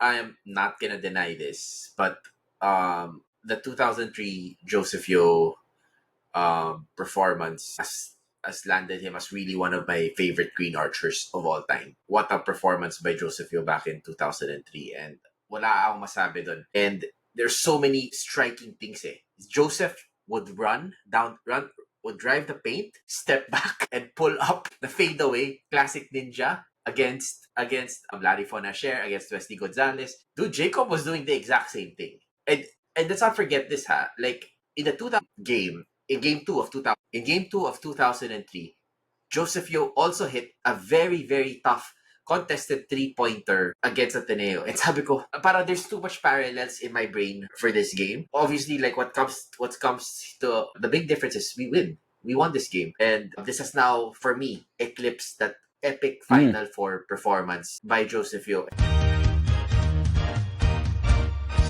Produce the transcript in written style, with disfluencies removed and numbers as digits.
I am not gonna deny this, but the 2003 Joseph Yo performance has landed him as really one of my favorite Green Archers of all time. What a performance by Joseph Yo back in 2003, and wala akong masabi dun. And there's so many striking things eh. Joseph would would drive the paint, step back, and pull up the fadeaway, classic ninja against Larry Fonacher, against Wesley Gonzalez. Dude, Jacob was doing the exact same thing. And let's not forget this, ha. Like in the 2000 game, in game 2 of 2003, Joseph Yo also hit a very very tough contested three-pointer against Ateneo. And sabi ko, parang there's too much parallels in my brain for this game. Obviously, like what comes to the big difference is we win. We won this game. And this has now, for me, eclipsed that epic Final Four performance by Joseph Yo.